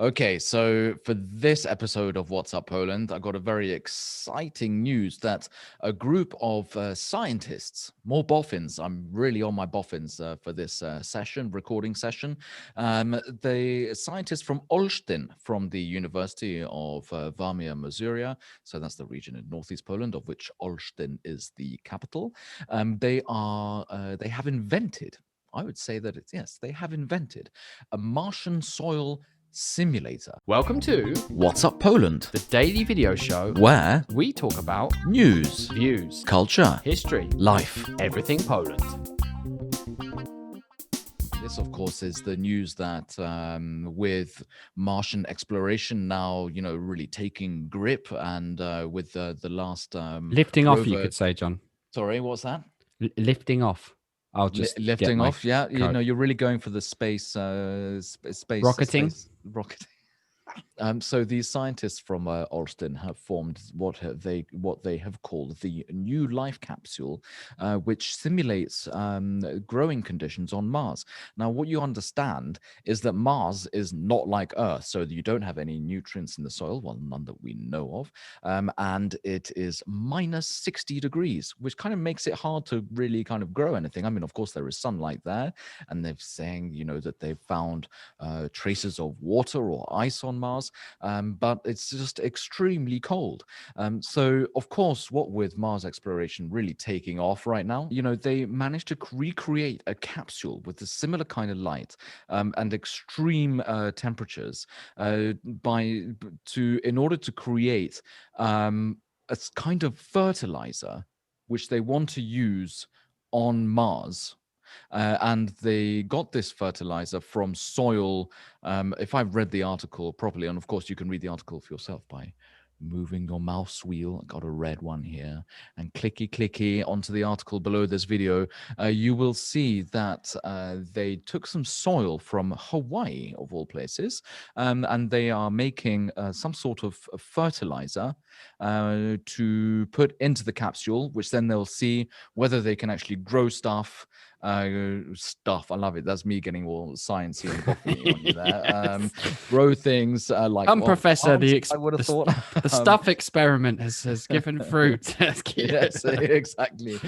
Okay, so for this episode of What's Up Poland, I got a very exciting news that a group of scientists, more boffins, I'm really on my boffins for this recording session. The scientists from Olsztyn, from the University of Warmia Mazuria, so that's the region in northeast Poland, of which Olsztyn is the capital. They have invented, I would say that it's, yes, they have invented a Martian soil simulator. Welcome to What's Up Poland, the daily video show where we talk about news, views, culture, history, life. everything Poland. This, of course, is the news that with Martian exploration now, really taking grip, and with the last Lifting off, you rover- could say, John. Sorry, what's that? Lifting off. I'll just Lifting off. Yeah, code. you're really going for the space Rocketing? Rocketing. So these scientists from Olsztyn have formed what they have called the new life capsule, which simulates growing conditions on Mars. Now, what you understand is that Mars is not like Earth, so you don't have any nutrients in the soil, well, none that we know of, and it is minus 60 degrees, which kind of makes it hard to really kind of grow anything. I mean, of course, there is sunlight there, and they're saying, that they've found traces of water or ice on Mars, but it's just extremely cold. So, of course, what with Mars exploration really taking off right now, they managed to recreate a capsule with a similar kind of light and extreme temperatures in order to create a kind of fertilizer which they want to use on Mars. And they got this fertilizer from soil. If I've read the article properly, and of course you can read the article for yourself by moving your mouse wheel. I got a red one here, and clicky onto the article below this video, you will see that they took some soil from Hawaii, of all places, and they are making some sort of fertilizer to put into the capsule, which then they'll see whether they can actually grow stuff. I love it. That's me getting all sciencey and boffy on you there. Grow things like Professor, plants, I would have thought. the stuff experiment has given fruit. Yes, exactly.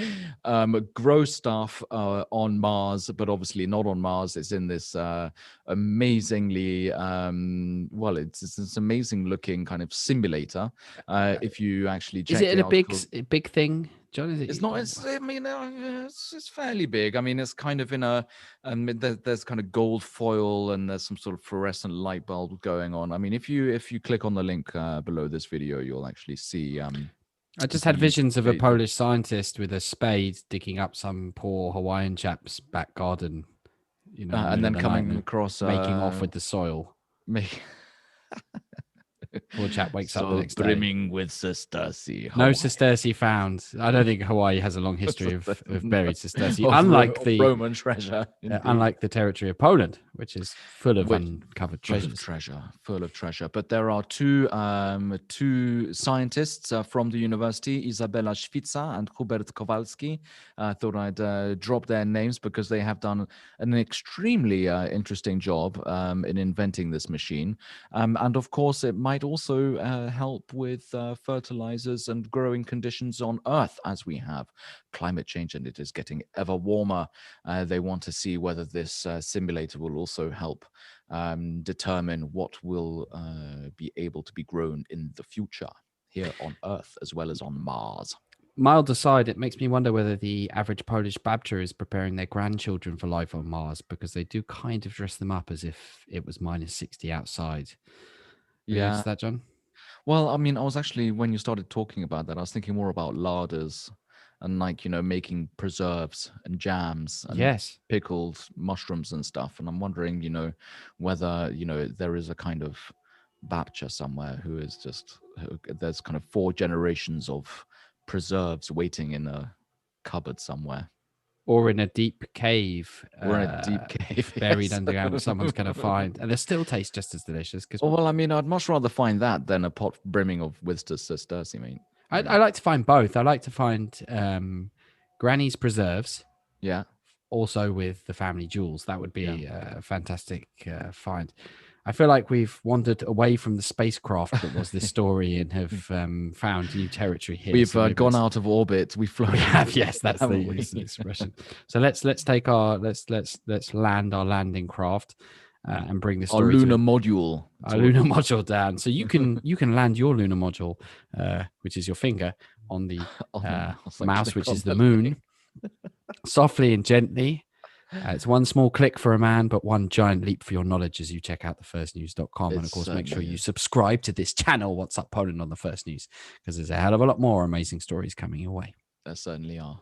Grow stuff on Mars, but obviously not on Mars. It's in this amazingly it's this amazing looking kind of simulator. If you actually check, Is it a big thing, John? It's not. It's fairly big. I mean, it's kind of in a. There's kind of gold foil, and there's some sort of fluorescent light bulb going on. I mean, if you click on the link below this video, you'll actually see. I just had visions of a Polish scientist with a spade digging up some poor Hawaiian chap's back garden, and then coming across making off with the soil. Poor chap wakes up the next day. Brimming with sesterce. No sesterce found. I don't think Hawaii has a long history of buried sesterce. Unlike the Roman treasure. Unlike the territory of Poland, which is full of uncovered treasures. Full of treasure. But there are two scientists from the university, Izabela Świca and Hubert Kowalski. I thought I'd drop their names because they have done an extremely interesting job in inventing this machine. And of course, it might also help with fertilizers and growing conditions on Earth, as we have climate change and it is getting ever warmer. They want to see whether this simulator will also help determine what will be able to be grown in the future here on Earth as well as on Mars. Mild aside, it makes me wonder whether the average Polish babcher is preparing their grandchildren for life on Mars, because they do kind of dress them up as if it was minus 60 outside. Yeah. Is that, John? Well, I mean, I was actually, when you started talking about that, I was thinking more about larders and making preserves and jams and pickled mushrooms and stuff. And I'm wondering, whether, there is a kind of babcha somewhere who is there's kind of 4 generations of preserves waiting in a cupboard somewhere. Or in a deep cave. yes. Buried underground, someone's going to find. And they still taste just as delicious. Well, I mean, I'd much rather find that than a pot brimming of sesterce, mate. I like to find both. I like to find Granny's preserves. Yeah. Also with the family jewels. That would be a fantastic find. I feel like we've wandered away from the spacecraft that was this story and have found new territory here. We've So maybe gone let's- out of orbit. We've flown. We have, yes, that's the haven't we? use of the expression. So let's take our let's land our landing craft and bring the Our story lunar to module. our lunar module down. So you can land your lunar module, which is your finger, on the On the mouse, I mouse, click which on is the the moon, softly and gently. It's one small click for a man, but one giant leap for your knowledge as you check out thefirstnews.com. And It of course, make sure certainly you is. subscribe to this channel, What's Up Poland, on the First News, because there's a hell of a lot more amazing stories coming your way. There certainly are.